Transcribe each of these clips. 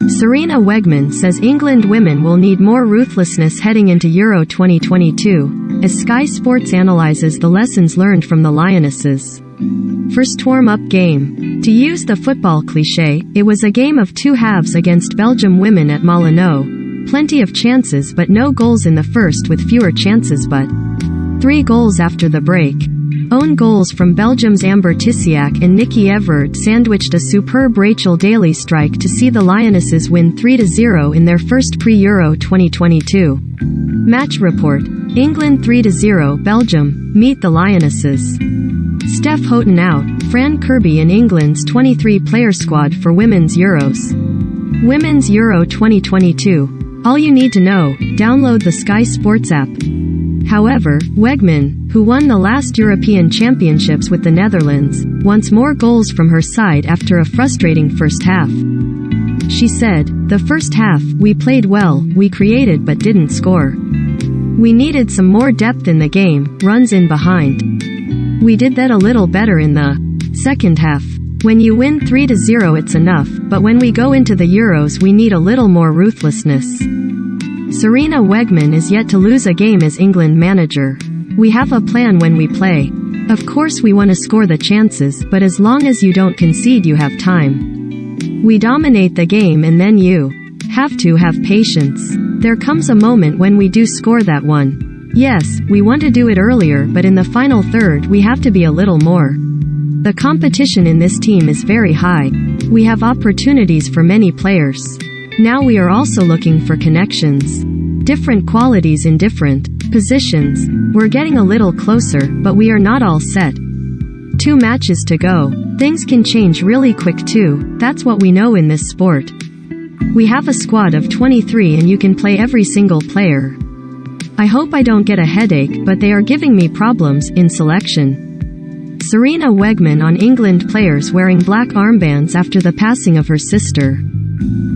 Sarina Wiegman says England women will need more ruthlessness heading into Euro 2022, as Sky Sports analyzes the lessons learned from the Lionesses. First warm-up game. To use the football cliché, it was a game of two halves against Belgium women at Molineux. Plenty of chances but no goals in the first, with fewer chances but 3 goals after the break. Own goals from Belgium's Amber Tissiak and Nikki Everard sandwiched a superb Rachel Daly strike to see the Lionesses win 3-0 in their first pre-Euro 2022. Match report. England 3-0 Belgium, meet the Lionesses. Steph Houghton out, Fran Kirby in England's 23-player squad for Women's Euros. Women's Euro 2022. All you need to know, download the Sky Sports app. However, Wiegman, who won the last European Championships with the Netherlands, wants more goals from her side after a frustrating first half. She said, "The first half, we played well, we created but didn't score. We needed some more depth in the game, runs in behind. We did that a little better in the second half. When you win 3-0 it's enough, but when we go into the Euros we need a little more ruthlessness." Sarina Wiegman is yet to lose a game as England manager. "We have a plan when we play. Of course we want to score the chances, but as long as you don't concede you have time. We dominate the game and then you have to have patience. There comes a moment when we do score that one. Yes, we want to do it earlier, but in the final third we have to be a little more. The competition in this team is very high. We have opportunities for many players. Now we are also looking for connections. Different qualities in different positions. We're getting a little closer, but we are not all set. 2 matches to go. Things can change really quick too, that's what we know in this sport. We have a squad of 23 and you can play every single player. I hope I don't get a headache, but they are giving me problems in selection." Sarina Wiegman on England players wearing black armbands after the passing of her sister.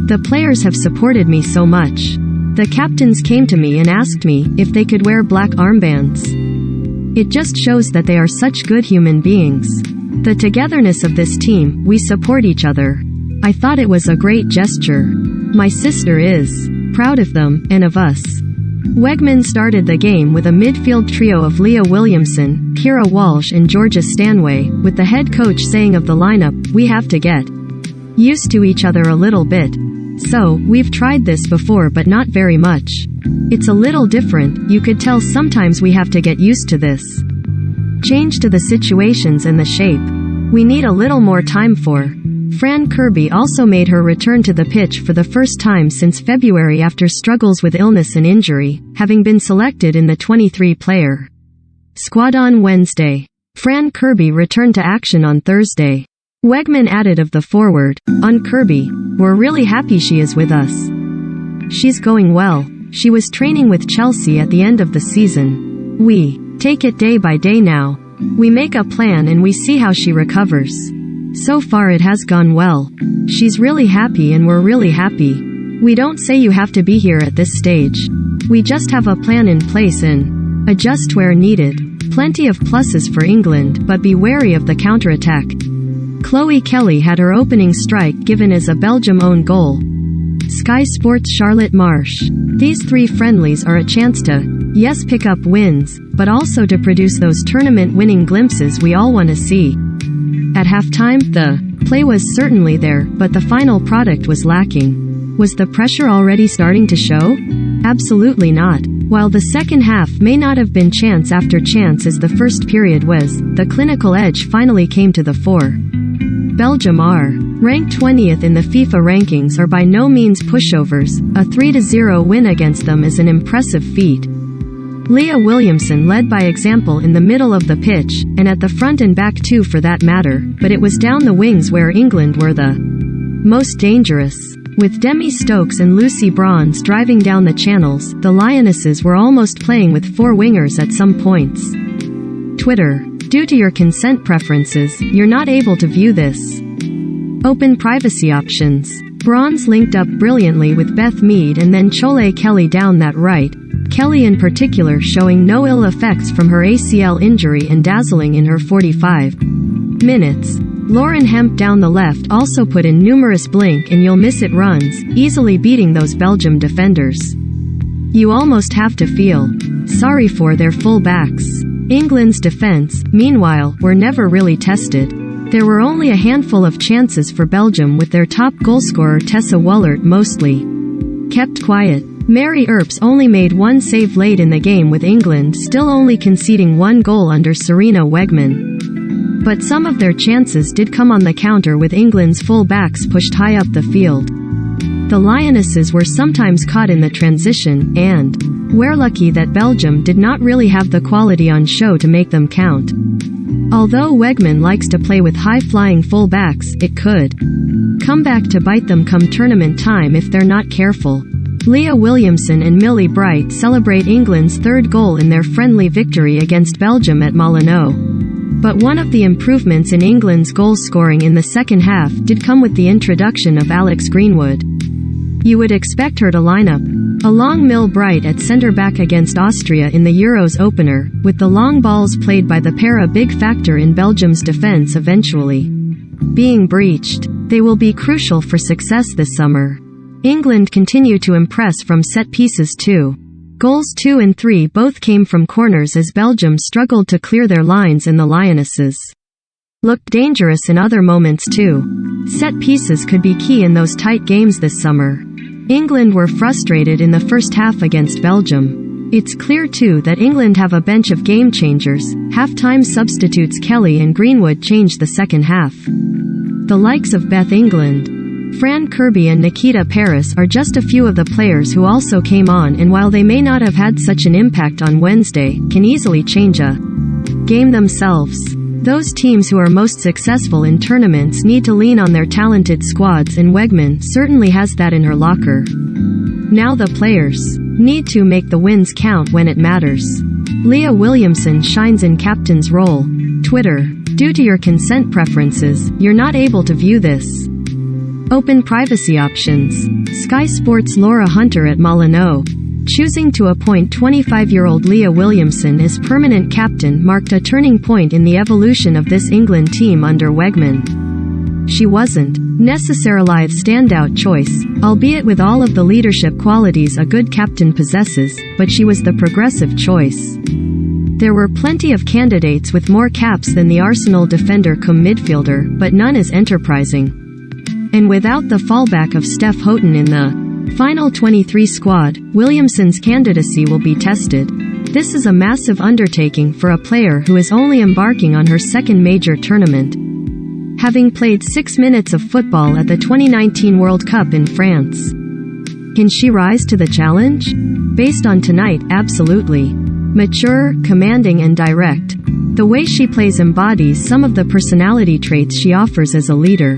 "The players have supported me so much. The captains came to me and asked me if they could wear black armbands. It just shows that they are such good human beings. The togetherness of this team, we support each other. I thought it was a great gesture. My sister is proud of them, and of us." Wiegman started the game with a midfield trio of Leah Williamson, Kira Walsh and Georgia Stanway, with the head coach saying of the lineup, "We have to get used to each other a little bit. So, we've tried this before but not very much. It's a little different, you could tell sometimes we have to get used to this. Change to the situations and the shape. We need a little more time for." Fran Kirby also made her return to the pitch for the first time since February after struggles with illness and injury, having been selected in the 23-player squad on Wednesday. Fran Kirby returned to action on Thursday. Wiegman added of the forward, "On Kirby, we're really happy she is with us. She's going well. She was training with Chelsea at the end of the season. We take it day by day now. We make a plan and we see how she recovers. So far it has gone well. She's really happy and we're really happy. We don't say you have to be here at this stage. We just have a plan in place and adjust where needed. Plenty of pluses for England, but be wary of the counterattack." Chloe Kelly had her opening strike given as a Belgium own goal. Sky Sports Charlotte Marsh. "These 3 friendlies are a chance to, yes, pick up wins, but also to produce those tournament-winning glimpses we all want to see. At halftime, the play was certainly there, but the final product was lacking. Was the pressure already starting to show? Absolutely not. While the second half may not have been chance after chance as the first period was, the clinical edge finally came to the fore. Belgium are ranked 20th in the FIFA rankings are by no means pushovers. A 3-0 win against them is an impressive feat. Leah Williamson led by example in the middle of the pitch, and at the front and back too for that matter, but it was down the wings where England were the most dangerous. With Demi Stokes and Lucy Bronze driving down the channels, the Lionesses were almost playing with 4 wingers at some points. Twitter. Due to your consent preferences, you're not able to view this. Open privacy options. Bronze linked up brilliantly with Beth Mead and then Chole Kelly down that right. Kelly in particular showing no ill effects from her ACL injury and dazzling in her 45 minutes. Lauren Hemp down the left also put in numerous blink and you'll miss it runs, easily beating those Belgium defenders. You almost have to feel sorry for their full-backs. England's defense, meanwhile, were never really tested. There were only a handful of chances for Belgium, with their top goalscorer Tessa Wollert mostly kept quiet. Mary Earps only made one save late in the game, with England still only conceding one goal under Sarina Wiegman. But some of their chances did come on the counter, with England's full-backs pushed high up the field. The Lionesses were sometimes caught in the transition, and we're lucky that Belgium did not really have the quality on show to make them count. Although Wiegman likes to play with high-flying full-backs, it could come back to bite them come tournament time if they're not careful. Leah Williamson and Millie Bright celebrate England's third goal in their friendly victory against Belgium at Molineux. But one of the improvements in England's goal scoring in the second half did come with the introduction of Alex Greenwood. You would expect her to line up along Mill Bright at centre-back against Austria in the Euros opener, with the long balls played by the pair a big factor in Belgium's defence eventually being breached. They will be crucial for success this summer. England continue to impress from set pieces too. Goals 2 and 3 both came from corners as Belgium struggled to clear their lines, and the Lionesses looked dangerous in other moments too. Set pieces could be key in those tight games this summer. England were frustrated in the first half against Belgium. It's clear too that England have a bench of game changers. Half-time substitutes Kelly and Greenwood changed the second half. The likes of Beth England, Fran Kirby and Nikita Paris are just a few of the players who also came on, and while they may not have had such an impact on Wednesday, can easily change a game themselves. Those teams who are most successful in tournaments need to lean on their talented squads, and Wiegman certainly has that in her locker. Now the players need to make the wins count when it matters. Leah Williamson shines in captain's role. Twitter: due to your consent preferences, you're not able to view this. Open privacy options. Sky Sports' Laura Hunter at Molineux. Choosing to appoint 25-year-old Leah Williamson as permanent captain marked a turning point in the evolution of this England team under Wiegman. She wasn't necessarily a standout choice, albeit with all of the leadership qualities a good captain possesses, but she was the progressive choice. There were plenty of candidates with more caps than the Arsenal defender cum midfielder, but none as enterprising. And without the fallback of Steph Houghton in the final 23 squad, Williamson's candidacy will be tested. This is a massive undertaking for a player who is only embarking on her second major tournament, having played 6 minutes of football at the 2019 World Cup in France. Can she rise to the challenge? Based on tonight, absolutely. Mature, commanding and direct. The way she plays embodies some of the personality traits she offers as a leader.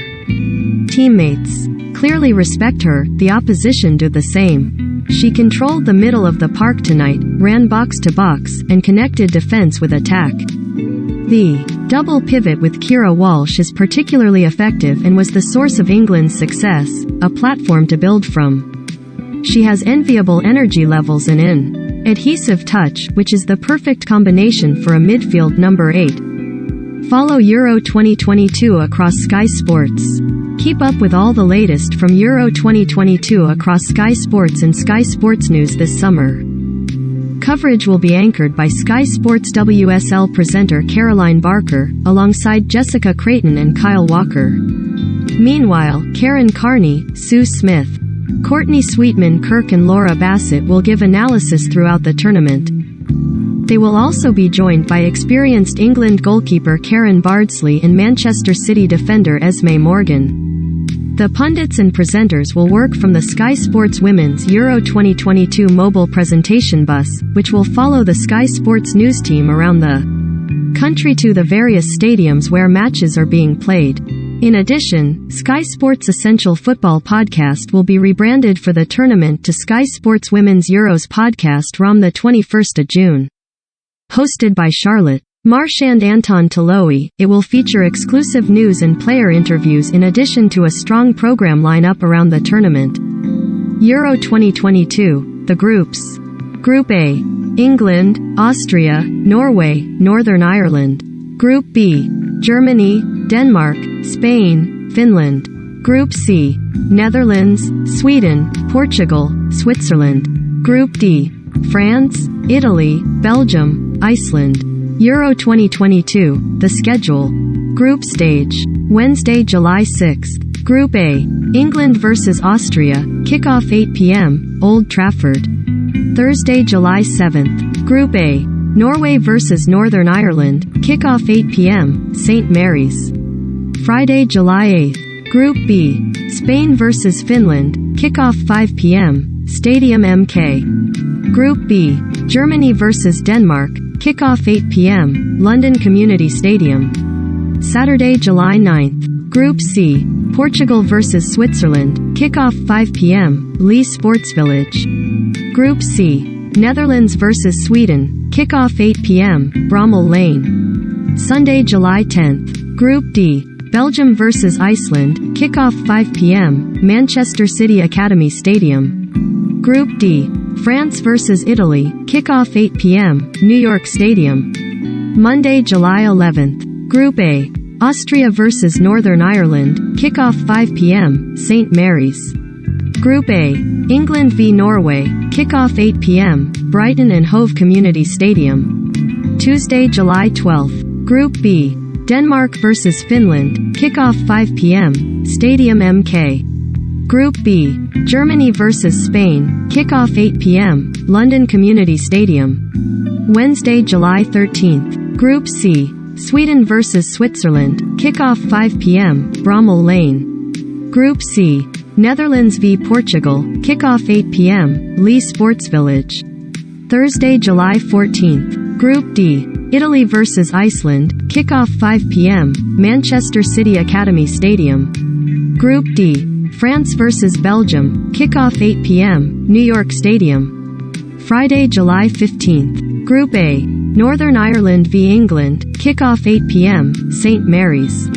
Teammates clearly respect her, the opposition do the same. She controlled the middle of the park tonight, ran box to box, and connected defense with attack. The double pivot with Kira Walsh is particularly effective and was the source of England's success, a platform to build from. She has enviable energy levels and an adhesive touch, which is the perfect combination for a midfield number 8. Follow Euro 2022 across Sky Sports. Keep up with all the latest from Euro 2022 across Sky Sports and Sky Sports News this summer. Coverage will be anchored by Sky Sports WSL presenter Caroline Barker, alongside Jessica Creighton and Kyle Walker. Meanwhile, Karen Carney, Sue Smith, Courtney Sweetman Kirk and Laura Bassett will give analysis throughout the tournament. They will also be joined by experienced England goalkeeper Karen Bardsley and Manchester City defender Esme Morgan. The pundits and presenters will work from the Sky Sports Women's Euro 2022 mobile presentation bus, which will follow the Sky Sports news team around the country to the various stadiums where matches are being played. In addition, Sky Sports Essential Football Podcast will be rebranded for the tournament to Sky Sports Women's Euros Podcast from the 21st of June. Hosted by Charlotte Marsh and Anton Tolowy, it will feature exclusive news and player interviews in addition to a strong program lineup around the tournament. Euro 2022, the groups. Group A: England, Austria, Norway, Northern Ireland. Group B: Germany, Denmark, Spain, Finland. Group C, Netherlands, Sweden, Portugal, Switzerland. Group D, France, Italy, Belgium, Iceland. Euro 2022, the schedule. Group stage. Wednesday, July 6th. Group A, England vs Austria, kickoff 8 p.m., Old Trafford. Thursday, July 7th. Group A, Norway vs Northern Ireland, kickoff 8 p.m., St. Mary's. Friday, July 8th. Group B, Spain vs Finland, kickoff 5 p.m., Stadium MK. Group B, Germany vs Denmark, kickoff 8 p.m., London Community Stadium. Saturday, July 9th. Group C, Portugal vs Switzerland, kickoff 5 p.m., Lee Sports Village. Group C, Netherlands vs Sweden, kickoff 8 p.m., Bramall Lane. Sunday, July 10th. Group D, Belgium vs Iceland, kickoff 5 p.m., Manchester City Academy Stadium. Group D, France vs Italy, kickoff 8 p.m., New York Stadium. Monday, July 11th. Group A, Austria vs Northern Ireland, kickoff 5 p.m., St. Mary's. Group A, England v Norway, kickoff 8 p.m., Brighton and Hove Community Stadium. Tuesday, July 12th. Group B, Denmark vs Finland, kickoff 5 p.m., Stadium MK. Group B, Germany vs Spain, kickoff 8 p.m., London Community Stadium. Wednesday, July 13th. Group C, Sweden vs Switzerland, kickoff 5 p.m., Bramall Lane. Group C, Netherlands v Portugal, kickoff 8 p.m., Lee Sports Village. Thursday, July 14th. Group D, Italy vs Iceland, kickoff 5 p.m., Manchester City Academy Stadium. Group D, France vs Belgium, kickoff 8 p.m., New York Stadium. Friday, July 15th. Group A, Northern Ireland v England, kickoff 8 p.m., St. Mary's.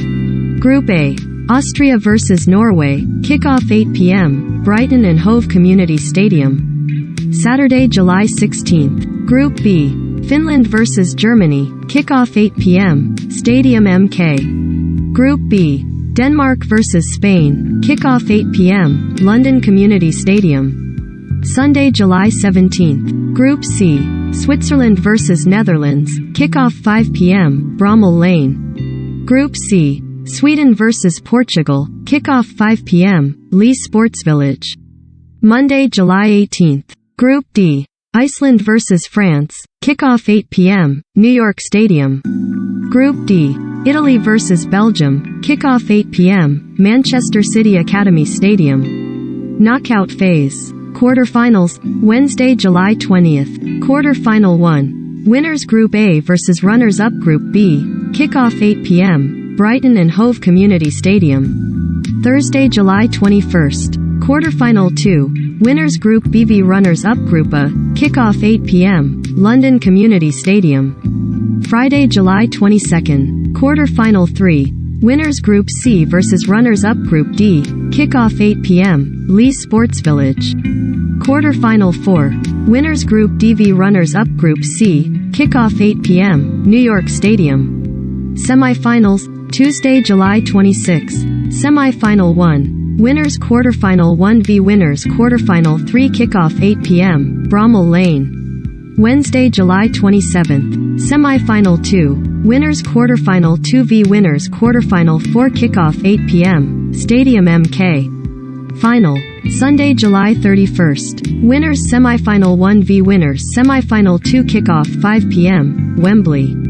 Group A, Austria vs Norway, kickoff 8 p.m., Brighton and Hove Community Stadium. Saturday, July 16th. Group B, Finland vs Germany, kickoff 8 p.m., Stadium MK. Group B, Denmark vs Spain, kickoff 8 p.m., London Community Stadium. Sunday, July 17th. Group C, Switzerland vs Netherlands, kickoff 5 p.m., Bramall Lane. Group C, Sweden vs Portugal, kickoff 5 p.m., Lee Sports Village. Monday, July 18th. Group D, Iceland vs France, kickoff 8 p.m., New York Stadium. Group D, Italy vs Belgium, kickoff 8 p.m., Manchester City Academy Stadium. Knockout phase. Quarterfinals, Wednesday, July 20th. Quarterfinal 1. Winners Group A vs runners-up Group B, kickoff 8 p.m., Brighton and Hove Community Stadium. Thursday, July 21st. Quarterfinal 2. Winners Group B v runners-up Group A, kickoff 8 p.m., London Community Stadium. Friday, July 22nd. Quarterfinal 3. Winners Group C vs runners-up Group D, kickoff 8 p.m., Lee Sports Village. Quarterfinal 4. Winners Group D v runners-up Group C, kickoff 8 p.m., New York Stadium. Semifinals, Tuesday, July 26. Semifinal 1. Winners Quarterfinal 1 v Winners Quarterfinal 3, kickoff 8 p.m., Bramall Lane. Wednesday, July 27th. Semifinal 2. Winners Quarterfinal 2 v Winners Quarterfinal 4, kickoff 8 p.m., Stadium MK. Final. Sunday, July 31st. Winners Semifinal 1 v Winners Semifinal 2, kickoff 5 p.m., Wembley.